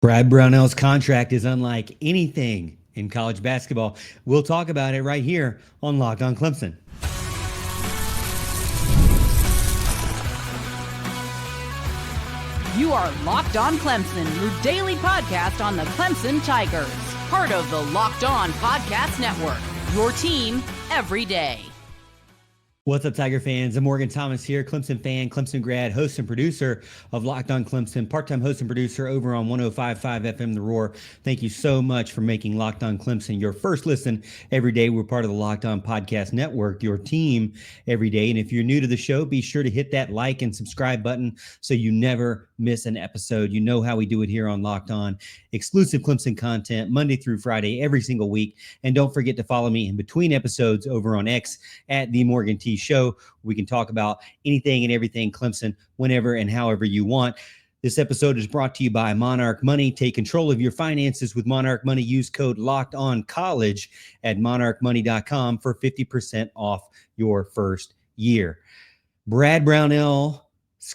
Brad Brownell's contract is unlike anything in college basketball. We'll talk about it right here on Locked On Clemson. You are Locked On Clemson, your daily podcast on the Clemson Tigers. Part of the Locked On Podcast Network, your team every day. What's up, Tiger fans? I'm Morgan Thomas here, Clemson fan, Clemson grad, host and producer of Locked On Clemson, part-time host and producer over on 105.5 FM The Roar. Thank you so much for making Locked On Clemson your first listen every day. We're part of the Locked On Podcast Network, your team every day. And if you're new to the show, be sure to hit that like and subscribe button so you never miss an episode. You know how we do it here on Locked On. Exclusive Clemson content Monday through Friday every single week. And don't forget to follow me in between episodes over on X at The Morgan T Show. We can talk about anything and everything Clemson whenever and however you want. This episode is brought to you by Monarch Money. Take control of your finances with Monarch Money. Use code LOCKEDONCollege at monarchmoney.com for 50% off your first year. Brad Brownell's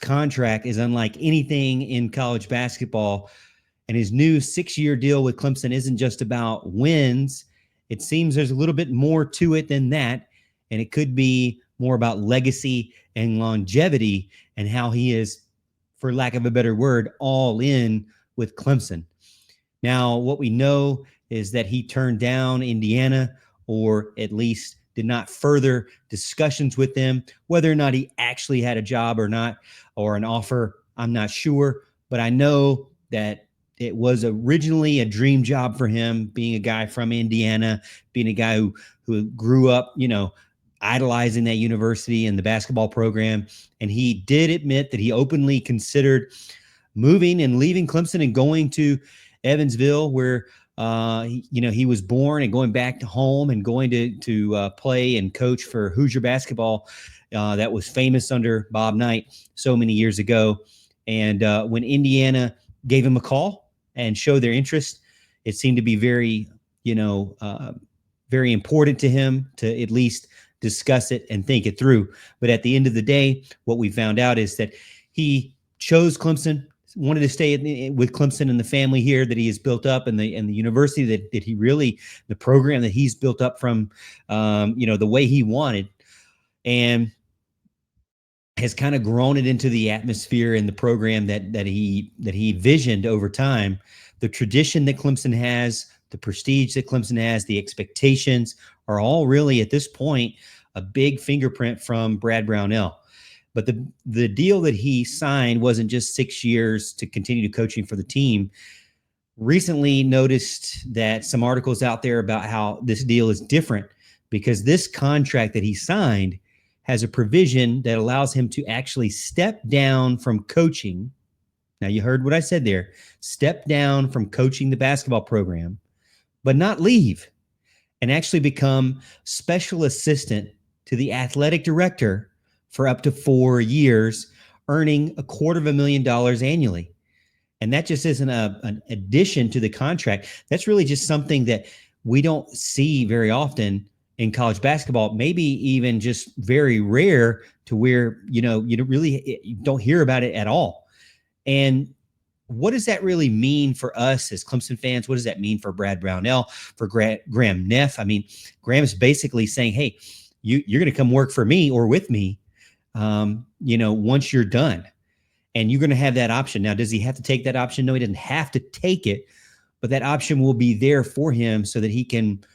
contract is unlike anything in college basketball, and his new 6-year deal with Clemson isn't just about wins. It seems there's a little bit more to it than that, and it could be more about legacy and longevity and how he is, for lack of a better word, all in with Clemson. Now, what we know is that he turned down Indiana, or at least did not further discussions with them. Whether or not he actually had a job or not, or an offer, I'm not sure. But I know that it was originally a dream job for him, being a guy from Indiana, being a guy who grew up, idolizing that university and the basketball program. And he did admit that he openly considered moving and leaving Clemson and going to Evansville, where he was born, and going back to home and going to play and coach for Hoosier basketball that was famous under Bob Knight so many years ago. And when Indiana gave him a call and showed their interest, it seemed to be very important to him to at least discuss it and think it through. But at the end of the day, what we found out is that he chose Clemson, wanted to stay with Clemson and the family here that he has built up, and the university that he really, the program that he's built up from, the way he wanted, and has kind of grown it into the atmosphere and the program that he visioned over time. The tradition that Clemson has, the prestige that Clemson has, the expectations are all really at this point a big fingerprint from Brad Brownell. But the deal that he signed wasn't just 6 years to continue coaching for the team. Recently noticed that some articles out there about how this deal is different, because this contract that he signed has a provision that allows him to actually step down from coaching. Now, you heard what I said there. Step down from coaching the basketball program, but not leave, and actually become special assistant to the athletic director for up to 4 years, earning $250,000 annually. And that just isn't an addition to the contract. That's really just something that we don't see very often in college basketball, maybe even just very rare, to where, you don't hear about it at all. And what does that really mean for us as Clemson fans? What does that mean for Brad Brownell, for Graham Neff? I mean, Graham is basically saying, hey, you're going to come work for me or with me, once you're done. And you're going to have that option. Now, does he have to take that option? No, he doesn't have to take it, but that option will be there for him so that he can,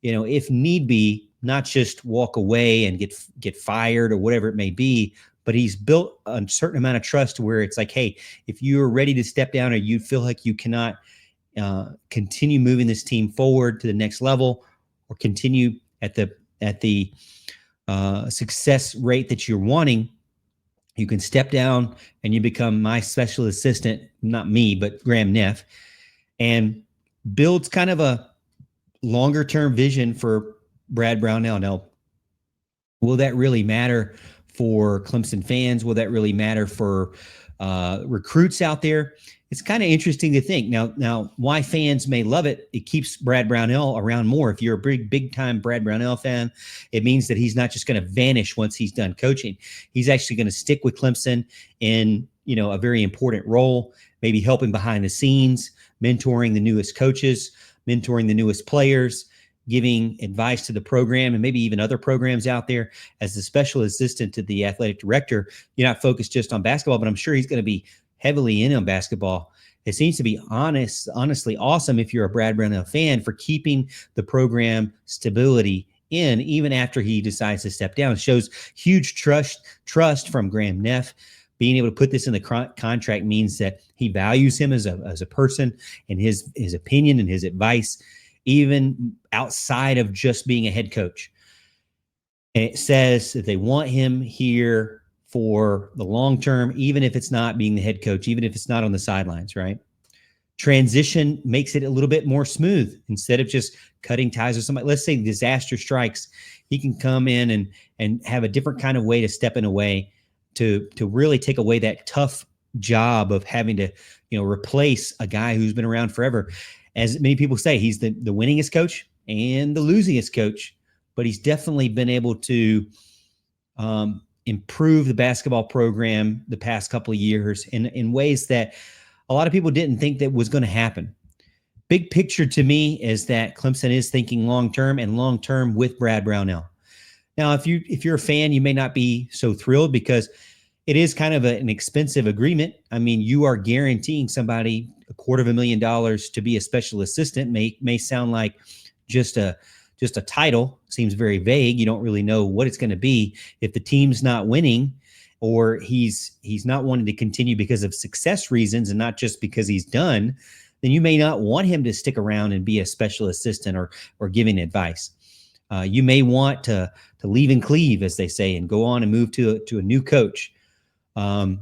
if need be, not just walk away and get fired or whatever it may be, but he's built a certain amount of trust to where it's like, hey, if you're ready to step down, or you feel like you cannot continue moving this team forward to the next level, or continue at the success rate that you're wanting, you can step down and you become my special assistant, not me, but Graham Neff, and builds kind of a longer term vision for Brad Brownell. Now, will that really matter for Clemson fans? Will that really matter for recruits out there? It's kind of interesting to think. Now, why fans may love it, it keeps Brad Brownell around more. If you're a big time Brad Brownell fan, it means that he's not just going to vanish once he's done coaching. He's actually going to stick with Clemson in, a very important role, maybe helping behind the scenes, mentoring the newest coaches, mentoring the newest players, giving advice to the program and maybe even other programs out there. As the special assistant to the athletic director, you're not focused just on basketball, but I'm sure he's going to be heavily in on basketball. It seems to be honestly awesome if you're a Brad Brownell fan for keeping the program stability in even after he decides to step down. It shows huge trust from Graham Neff. Being able to put this in the contract means that he values him as a person and his opinion and his advice, even outside of just being a head coach. And it says that they want him here for the long term, even if it's not being the head coach, even if it's not on the sidelines, right? Transition makes it a little bit more smooth. Instead of just cutting ties with somebody, let's say disaster strikes, he can come in and have a different kind of way to step in a way to really take away that tough job of having to, replace a guy who's been around forever. As many people say, he's the winningest coach and the losingest coach, but he's definitely been able to improve the basketball program the past couple of years in ways that a lot of people didn't think that was going to happen. Big picture to me is that Clemson is thinking long-term and long-term with Brad Brownell. Now, if you're a fan, you may not be so thrilled because it is kind of an expensive agreement. I mean, you are guaranteeing somebody $250,000 to be a special assistant. May sound like just a title. Seems very vague. You don't really know what it's going to be. If the team's not winning, or he's not wanting to continue because of success reasons and not just because he's done, then you may not want him to stick around and be a special assistant or giving advice. You may want to leave and cleave, as they say, and go on and move to a new coach. I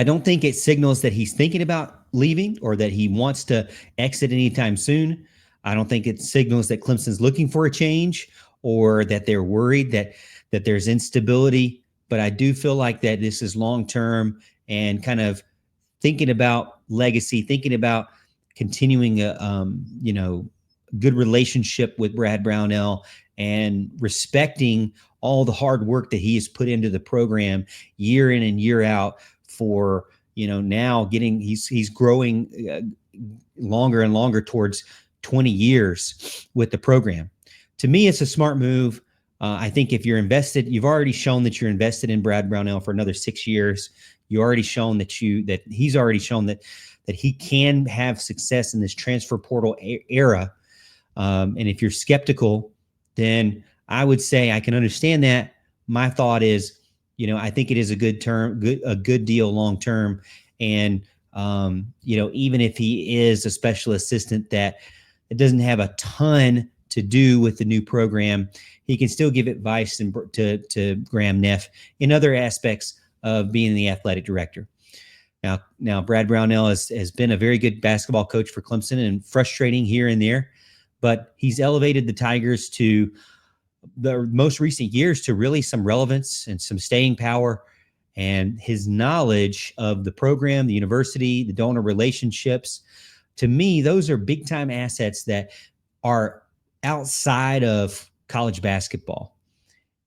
don't think it signals that he's thinking about leaving or that he wants to exit anytime soon. I don't think it signals that Clemson's looking for a change or that they're worried that there's instability. But I do feel like that this is long-term and kind of thinking about legacy, thinking about continuing a good relationship with Brad Brownell and respecting all the hard work that he has put into the program year in and year out for, now he's growing longer and longer towards 20 years with the program. To me, it's a smart move. I think if you're invested, you've already shown that you're invested in Brad Brownell for another 6 years. You already shown that he's already shown that he can have success in this transfer portal era. And if you're skeptical, then I would say I can understand that. My thought is, I think it is a good deal long term. And even if he is a special assistant that it doesn't have a ton to do with the new program, he can still give advice to Graham Neff in other aspects of being the athletic director. Now Brad Brownell has been a very good basketball coach for Clemson and frustrating here and there, but he's elevated the Tigers to the most recent years to really some relevance and some staying power. And his knowledge of the program, the university, the donor relationships, to me, those are big time assets that are outside of college basketball.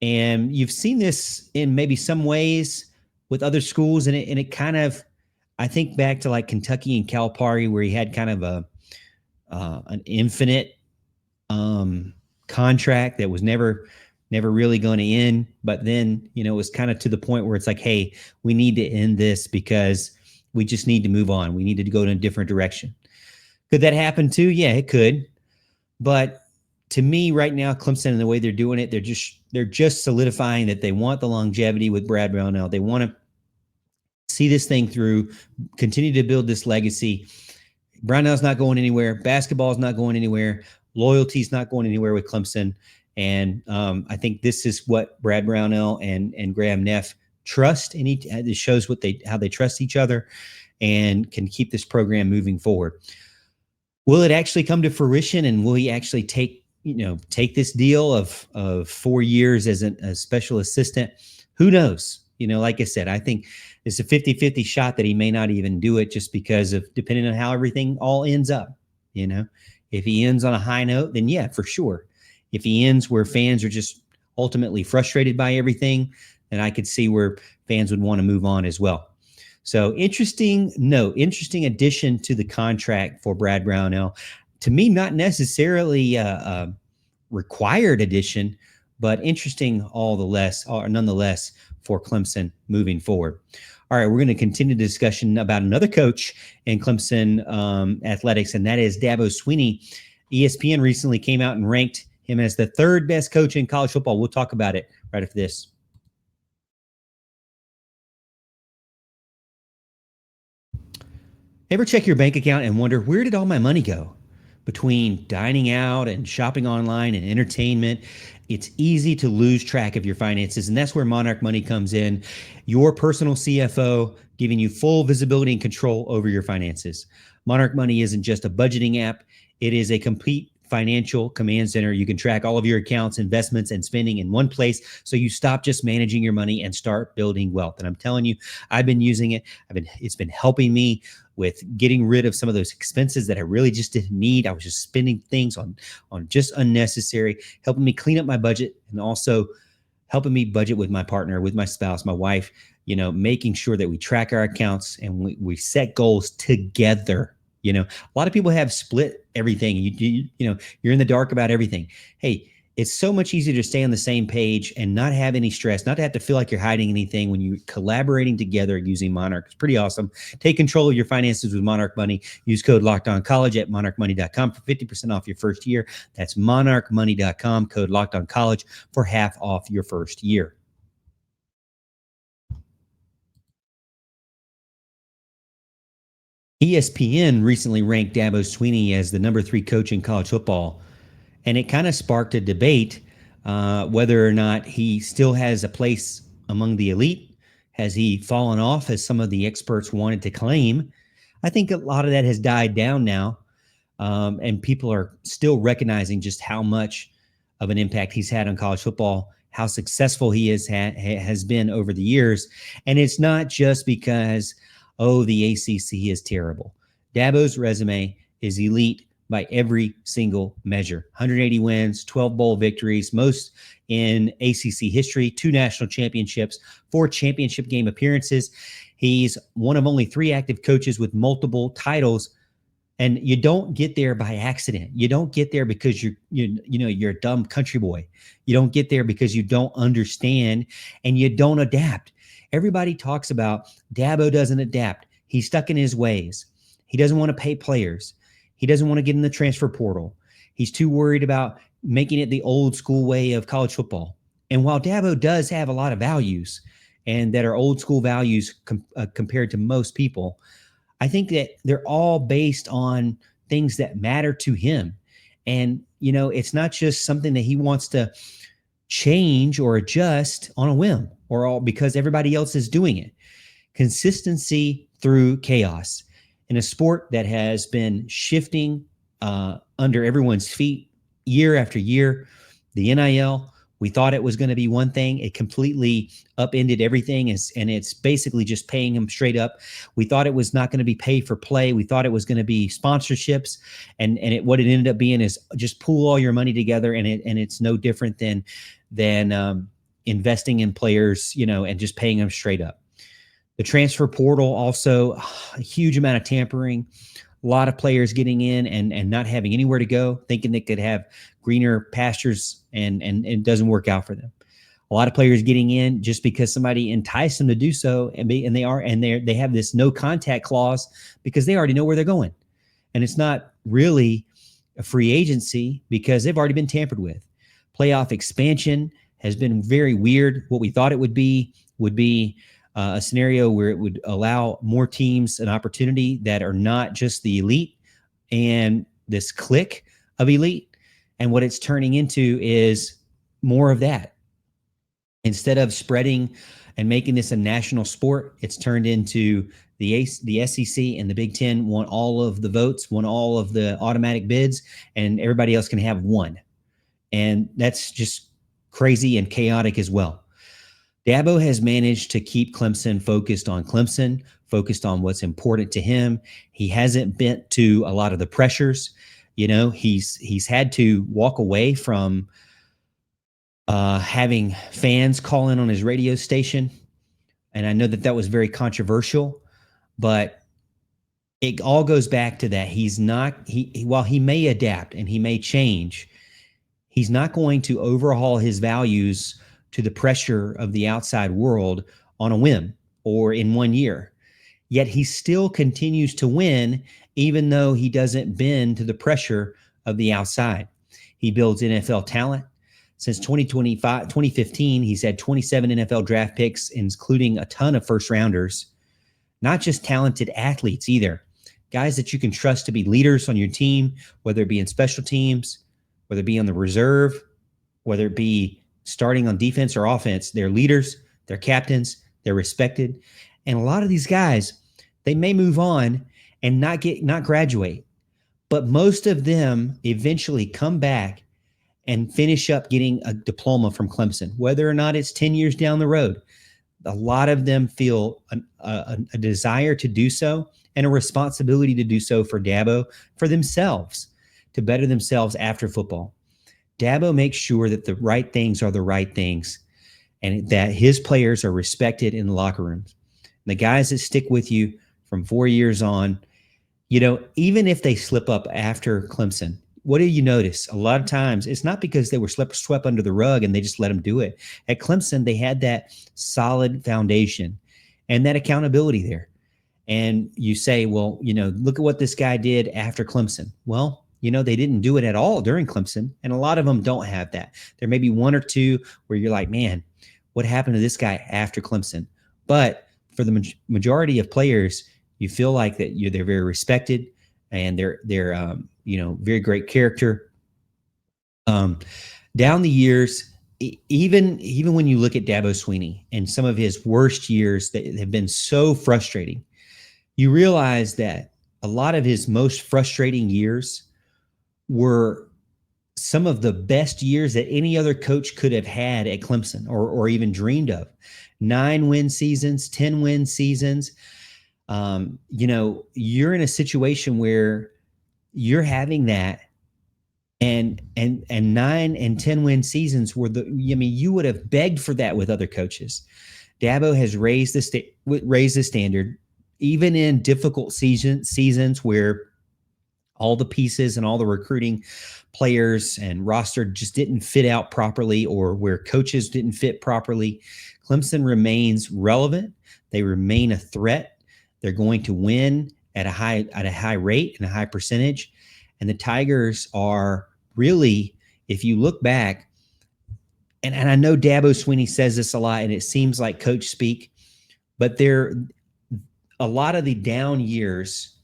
And you've seen this in maybe some ways with other schools. And it kind of, I think back to like Kentucky and Calipari, where he had kind of an infinite contract that was never really going to end. But then, it was kind of to the point where it's like, hey, we need to end this because we just need to move on. We needed to go in a different direction. Could that happen too? Yeah, it could. But to me right now, Clemson and the way they're doing it, they're just solidifying that they want the longevity with Brad Brownell. They want to see this thing through, continue to build this legacy. Brownell's not going anywhere. Basketball's not going anywhere. Loyalty's not going anywhere with Clemson. And I think this is what Brad Brownell and Graham Neff trust. And it shows how they trust each other and can keep this program moving forward. Will it actually come to fruition? And will he actually take this deal of 4 years as a special assistant? Who knows? Like I said, I think it's a 50-50 shot that he may not even do it just because of depending on how everything all ends up. If he ends on a high note, then yeah, for sure. If he ends where fans are just ultimately frustrated by everything, then I could see where fans would want to move on as well. So interesting note, interesting addition to the contract for Brad Brownell. To me, not necessarily a required addition, but interesting all the less, or nonetheless, for Clemson moving forward. All right, we're going to continue the discussion about another coach in Clemson athletics, and that is Dabo Swinney. ESPN recently came out and ranked him as the third best coach in college football. We'll talk about it right after this. Ever check your bank account and wonder, where did all my money go? Between dining out and shopping online and entertainment, it's easy to lose track of your finances, and that's where Monarch Money comes in, your personal CFO, giving you full visibility and control over your finances. Monarch Money isn't just a budgeting app. It is a complete financial command center. You can track all of your accounts, investments, and spending in one place, so you stop just managing your money and start building wealth. And I'm telling you, I've been using it. It's been helping me with getting rid of some of those expenses that I really just didn't need. I was just spending things on just unnecessary, helping me clean up my budget, and also helping me budget with my partner, with my spouse, my wife, making sure that we track our accounts and we set goals together. A lot of people have split everything. You're in the dark about everything. Hey, it's so much easier to stay on the same page and not have any stress, not to have to feel like you're hiding anything when you're collaborating together using Monarch. It's pretty awesome. Take control of your finances with Monarch Money. Use code LOCKEDONCollege at monarchmoney.com for 50% off your first year. That's monarchmoney.com, code LOCKEDONCollege for half off your first year. ESPN recently ranked Dabo Swinney as the number 3 coach in college football, and it kind of sparked a debate whether or not he still has a place among the elite. Has he fallen off, as some of the experts wanted to claim? I think a lot of that has died down now, and people are still recognizing just how much of an impact he's had on college football, how successful he has been over the years. And it's not just because, the ACC is terrible. Dabo's resume is elite by every single measure. 180 wins, 12 bowl victories, most in ACC history, 2 national championships, 4 championship game appearances. He's one of only 3 active coaches with multiple titles. And you don't get there by accident. You don't get there because you're a dumb country boy. You don't get there because you don't understand and you don't adapt. Everybody talks about Dabo doesn't adapt. He's stuck in his ways. He doesn't want to pay players. He doesn't want to get in the transfer portal. He's too worried about making it the old school way of college football. And while Dabo does have a lot of values, and that are old school values compared to most people, I think that they're all based on things that matter to him. And, it's not just something that he wants to change or adjust on a whim or all because everybody else is doing it. Consistency through chaos in a sport that has been shifting under everyone's feet year after year. The NIL, we thought it was going to be one thing. It completely upended everything, and it's basically just paying them straight up. We thought it was not going to be pay for play. We thought it was going to be sponsorships, and what it ended up being is just pool all your money together, and it's no different than investing in players, and just paying them straight up. The transfer portal also, a huge amount of tampering. A lot of players getting in and not having anywhere to go, thinking they could have greener pastures, and it doesn't work out for them. A lot of players getting in just because somebody enticed them to do so, and they have this no contact clause because they already know where they're going. And it's not really a free agency because they've already been tampered with. Playoff expansion has been very weird. What we thought it would be a scenario where it would allow more teams an opportunity that are not just the elite and this clique of elite. And what it's turning into is more of that. Instead of spreading and making this a national sport, it's turned into the SEC and the Big Ten want all of the votes, want all of the automatic bids, and everybody else can have one. And that's just crazy and chaotic as well. Dabo has managed to keep Clemson, focused on what's important to him. He hasn't bent to a lot of the pressures. He's had to walk away from having fans call in on his radio station. And I know that was very controversial. But it all goes back to that. While he may adapt and he may change, he's not going to overhaul his values to the pressure of the outside world on a whim or in 1 year. Yet he still continues to win, even though he doesn't bend to the pressure of the outside. He builds NFL talent. Since 2015, he's had 27 NFL draft picks, including a ton of first rounders. Not just talented athletes either. Guys that you can trust to be leaders on your team, whether it be in special teams, whether it be on the reserve, whether it be starting on defense or offense. They're leaders, they're captains, they're respected. And a lot of these guys, they may move on and not graduate, but most of them eventually come back and finish up getting a diploma from Clemson, whether or not it's 10 years down the road. A lot of them feel a desire to do so and a responsibility to do so for Dabo, for themselves, to better themselves after football. Dabo makes sure that the right things are the right things and that his players are respected in the locker rooms. The guys that stick with you from 4 years on, even if they slip up after Clemson, what do you notice? A lot of times it's not because they were swept under the rug and they just let them do it. At Clemson, they had that solid foundation and that accountability there. And you say, well, look at what this guy did after Clemson. Well, they didn't do it at all during Clemson. And a lot of them don't have that. There may be one or two where you're like, man, what happened to this guy after Clemson? But for the majority of players, you feel like that they're very respected and they're very great character. Down the years, even when you look at Dabo Swinney and some of his worst years that have been so frustrating, you realize that a lot of his most frustrating years were some of the best years that any other coach could have had at Clemson or even dreamed of. 9-win seasons, 10-win seasons. You're in a situation where you're having that and 9 and 10-win seasons you would have begged for that with other coaches. Dabo has raised the standard, even in difficult seasons where all the pieces and all the recruiting players and roster just didn't fit out properly or where coaches didn't fit properly. Clemson remains relevant. They remain a threat. They're going to win at a high rate and a high percentage. And the Tigers are really, if you look back, and I know Dabo Swinney says this a lot, and it seems like coach speak, but a lot of the down years,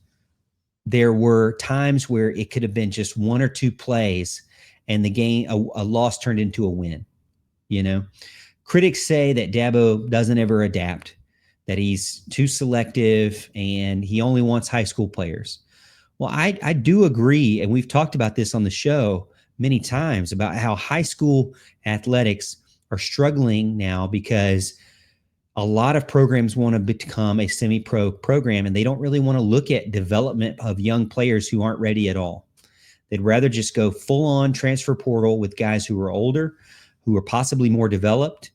there were times where it could have been just one or two plays and the game, a loss turned into a win. Critics say that Dabo doesn't ever adapt, that he's too selective and he only wants high school players. Well, I do agree. And we've talked about this on the show many times about how high school athletics are struggling now because a lot of programs want to become a semi-pro program, and they don't really want to look at development of young players who aren't ready at all. They'd rather just go full-on transfer portal with guys who are older, who are possibly more developed,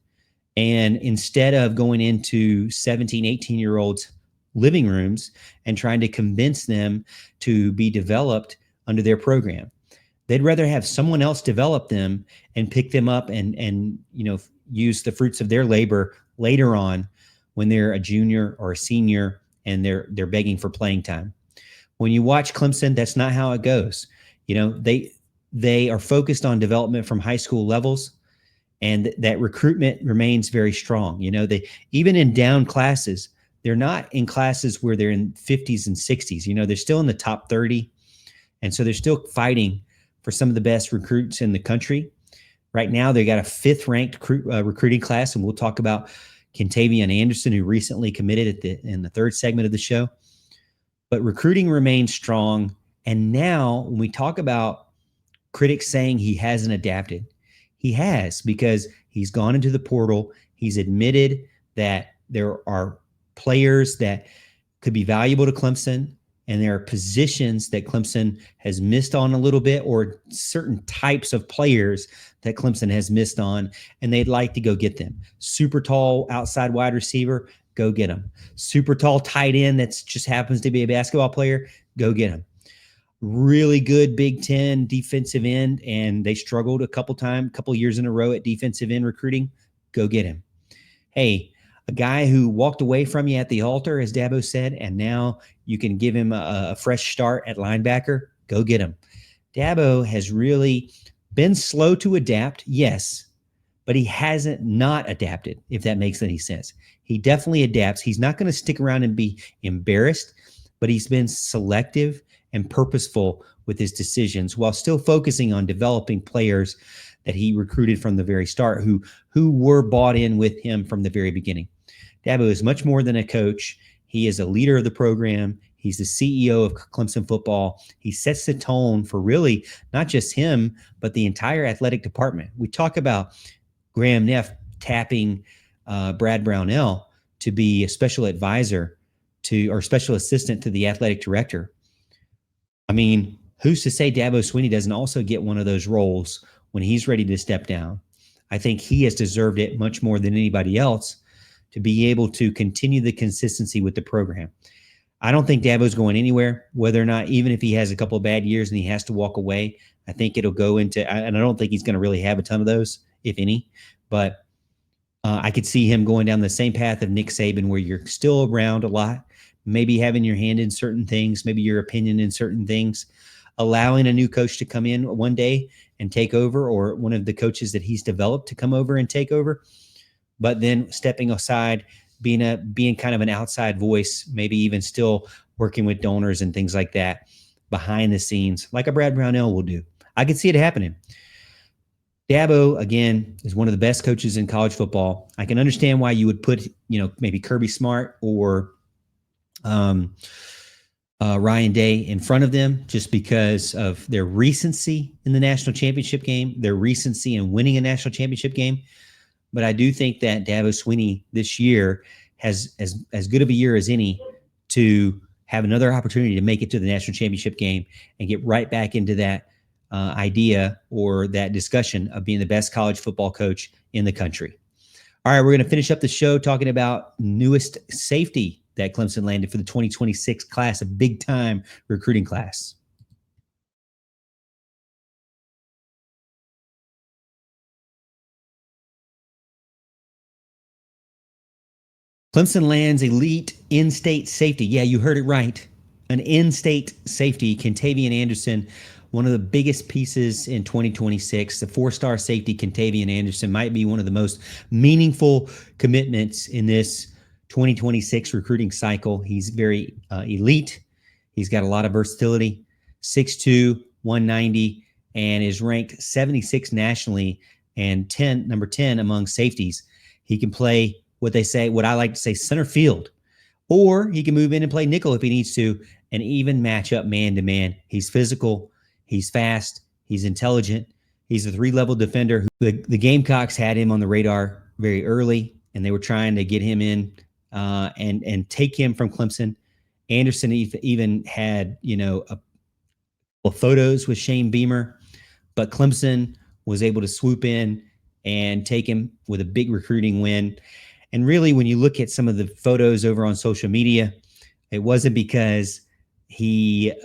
and instead of going into 17, 18-year-olds' living rooms and trying to convince them to be developed under their program. They'd rather have someone else develop them and pick them up and use the fruits of their labor later on when they're a junior or a senior and they're begging for playing time. When you watch Clemson, that's not how it goes. They are focused on development from high school levels, and that recruitment remains very strong. They even in down classes, they're not in classes where they're in 50s and 60s. They're still in the top 30, and so they're still fighting for some of the best recruits in the country. Right now, they got a 5th-ranked recruiting class, and we'll talk about Kentavion Anderson, who recently committed in the 3rd segment of the show. But recruiting remains strong, and now when we talk about critics saying he hasn't adapted, he has, because he's gone into the portal. He's admitted that there are players that could be valuable to Clemson, and there are positions that Clemson has missed on a little bit, or certain types of players that Clemson has missed on, and they'd like to go get them. Super tall outside wide receiver, Go get him. Super tall tight end that just happens to be a basketball player. Go get him. Really good Big Ten defensive end, and they struggled a couple years in a row at defensive end recruiting. Go get him. Hey, a guy who walked away from you at the altar, as Dabo said, and now you can give him a fresh start at linebacker. Go get him. Dabo has really been slow to adapt, yes, but he hasn't not adapted, if that makes any sense. He definitely adapts. He's not going to stick around and be embarrassed, but he's been selective and purposeful with his decisions while still focusing on developing players that he recruited from the very start who were bought in with him from the very beginning. Dabo is much more than a coach. He is a leader of the program. He's the CEO of Clemson football. He sets the tone for really not just him, but the entire athletic department. We talk about Graham Neff tapping Brad Brownell to be a special advisor or special assistant to the athletic director. I mean, who's to say Dabo Swinney doesn't also get one of those roles when he's ready to step down? I think he has deserved it much more than anybody else to be able to continue the consistency with the program. I don't think Dabo's going anywhere, whether or not, even if he has a couple of bad years and he has to walk away. I think it'll go into, and I don't think he's going to really have a ton of those, if any, but I could see him going down the same path of Nick Saban, where you're still around a lot, maybe having your hand in certain things, maybe your opinion in certain things, allowing a new coach to come in one day and take over, or one of the coaches that he's developed to come over and take over, but then stepping aside, being kind of an outside voice, maybe even still working with donors and things like that behind the scenes, like a Brad Brownell will do. I could see it happening. Dabo, again, is one of the best coaches in college football. I can understand why you would put, maybe Kirby Smart or Ryan Day in front of them, just because of their recency in the national championship game, their recency in winning a national championship game. But I do think that Dabo Swinney this year has as good of a year as any to have another opportunity to make it to the national championship game and get right back into that idea or that discussion of being the best college football coach in the country. All right, we're going to finish up the show talking about newest safety that Clemson landed for the 2026 class, a big-time recruiting class. Clemson lands elite in-state safety. Yeah, you heard it right. An in-state safety, Kentavion Anderson, one of the biggest pieces in 2026. The four-star safety, Kentavion Anderson, might be one of the most meaningful commitments in this 2026 recruiting cycle. He's very elite. He's got a lot of versatility, 6'2", 190, and is ranked 76 nationally and number 10 among safeties. He can play what I like to say, center field, or he can move in and play nickel if he needs to, and even match up man-to-man. He's physical. He's fast. He's intelligent. He's a 3-level defender. The Gamecocks had him on the radar very early, and they were trying to get him in and take him from Clemson. Anderson even had, a couple photos with Shane Beamer, but Clemson was able to swoop in and take him with a big recruiting win. And really, when you look at some of the photos over on social media, it wasn't because it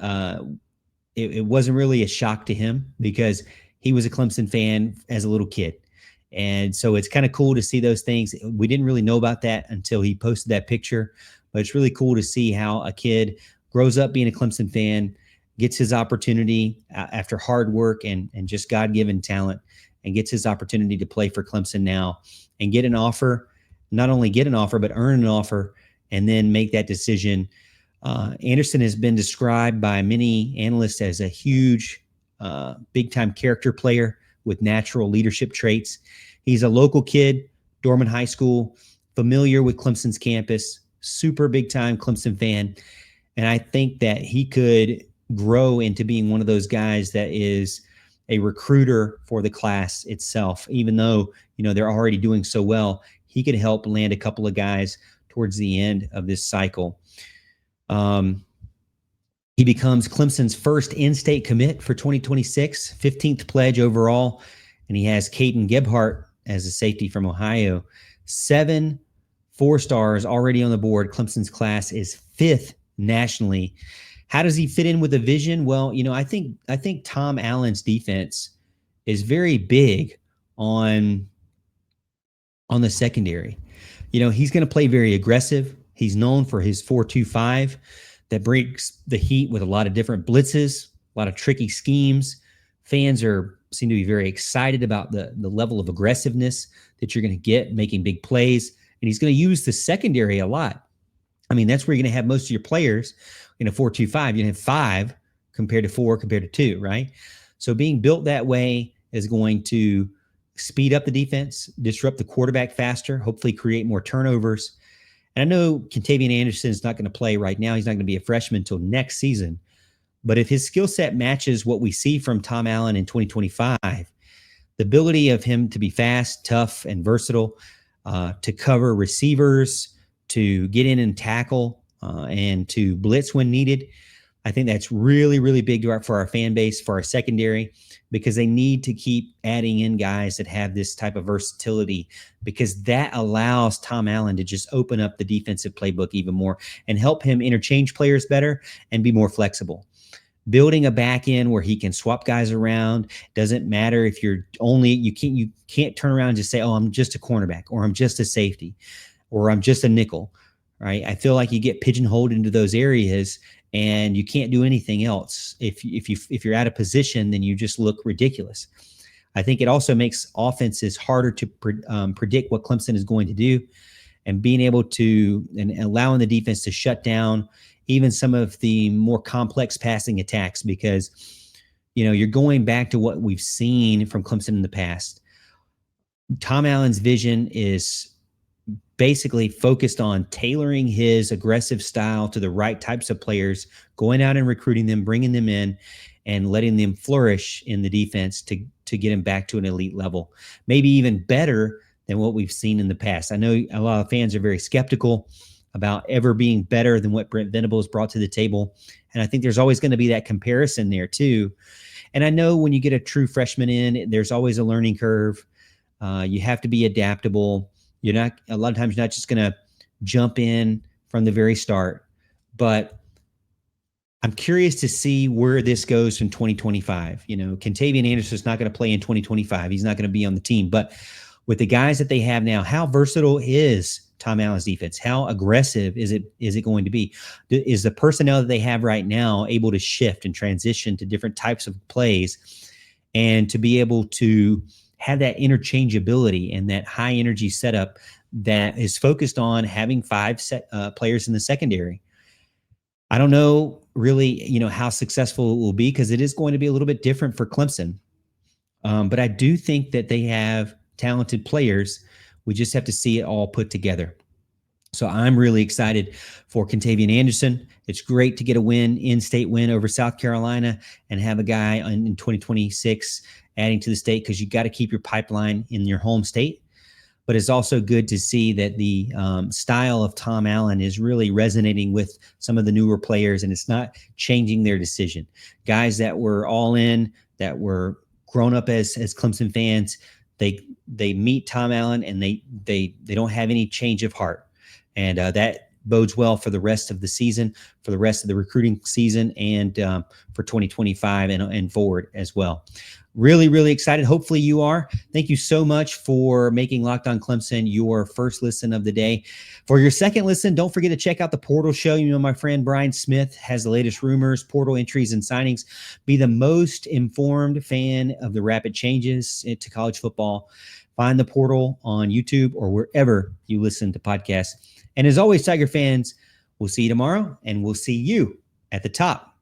wasn't really a shock to him, because he was a Clemson fan as a little kid. And so it's kind of cool to see those things. We didn't really know about that until he posted that picture, but it's really cool to see how a kid grows up being a Clemson fan, gets his opportunity after hard work and just God-given talent, and gets his opportunity to play for Clemson now and get an offer, not only get an offer, but earn an offer and then make that decision. Anderson has been described by many analysts as a huge, big-time character player with natural leadership traits. He's a local kid, Dorman High School, familiar with Clemson's campus, super big-time Clemson fan. And I think that he could grow into being one of those guys that is a recruiter for the class itself. Even though, they're already doing so well, he could help land a couple of guys towards the end of this cycle. He becomes Clemson's first in-state commit for 2026, 15th pledge overall, and he has Caden Gebhart as a safety from Ohio. 7 4 stars already on the board. Clemson's class is 5th nationally. How does he fit in with a vision? Well, I think Tom Allen's defense is very big on the secondary. He's going to play very aggressive. He's known for his 4-2-5 that breaks the heat with a lot of different blitzes, a lot of tricky schemes. Fans seem to be very excited about the level of aggressiveness that you're going to get making big plays. And he's going to use the secondary a lot. I mean, that's where you're going to have most of your players in a 4-2-5. You have 5 compared to 4 compared to 2, right? So being built that way is going to speed up the defense, disrupt the quarterback faster, hopefully create more turnovers. And I know Kentavion Anderson is not going to play right now. He's not going to be a freshman until next season. But if his skill set matches what we see from Tom Allen in 2025, the ability of him to be fast, tough, and versatile, to cover receivers, to get in and tackle, and to blitz when needed, I think that's really, really big for our fan base, for our secondary, because they need to keep adding in guys that have this type of versatility, because that allows Tom Allen to just open up the defensive playbook even more and help him interchange players better and be more flexible. Building a back end where he can swap guys around. Doesn't matter if you can't turn around and just say, oh, I'm just a cornerback, or I'm just a safety, or I'm just a nickel, right? I feel like you get pigeonholed into those areas and you can't do anything else. If you're out of position, then you just look ridiculous. I think it also makes offenses harder to predict what Clemson is going to do, and being able to and allowing the defense to shut down even some of the more complex passing attacks, because you're going back to what we've seen from Clemson in the past. Tom Allen's vision is basically focused on tailoring his aggressive style to the right types of players, going out and recruiting them, bringing them in, and letting them flourish in the defense to get them back to an elite level, maybe even better than what we've seen in the past. I know a lot of fans are very skeptical about ever being better than what Brent Venables brought to the table. And I think there's always going to be that comparison there too. And I know when you get a true freshman in, there's always a learning curve. You have to be adaptable. A lot of times you're not just going to jump in from the very start, but I'm curious to see where this goes in 2025. Kentavion Anderson is not going to play in 2025. He's not going to be on the team, but with the guys that they have now, how versatile is Tom Allen's defense? How aggressive is it going to be? Is the personnel that they have right now able to shift and transition to different types of plays, and to be able to have that interchangeability and that high energy setup that is focused on having 5 players in the secondary? I don't know really, how successful it will be, because it is going to be a little bit different for Clemson. But I do think that they have talented players. We just have to see it all put together. So I'm really excited for Kentavion Anderson. It's great to get a in-state win over South Carolina, and have a guy in 2026 adding to the state, because you got to keep your pipeline in your home state. But it's also good to see that the style of Tom Allen is really resonating with some of the newer players, and it's not changing their decision. Guys that were all in, that were grown up as Clemson fans, they meet Tom Allen and they don't have any change of heart. And that bodes well for the rest of the season, for the rest of the recruiting season, and for 2025 and forward as well. Really, really excited. Hopefully you are. Thank you so much for making Locked On Clemson your first listen of the day. For your second listen, don't forget to check out the Portal Show. My friend Brian Smith has the latest rumors, portal entries, and signings. Be the most informed fan of the rapid changes to college football. Find the Portal on YouTube or wherever you listen to podcasts. And as always, Tiger fans, we'll see you tomorrow, and we'll see you at the top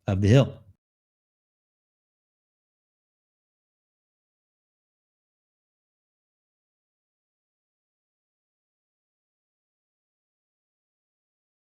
of the hill.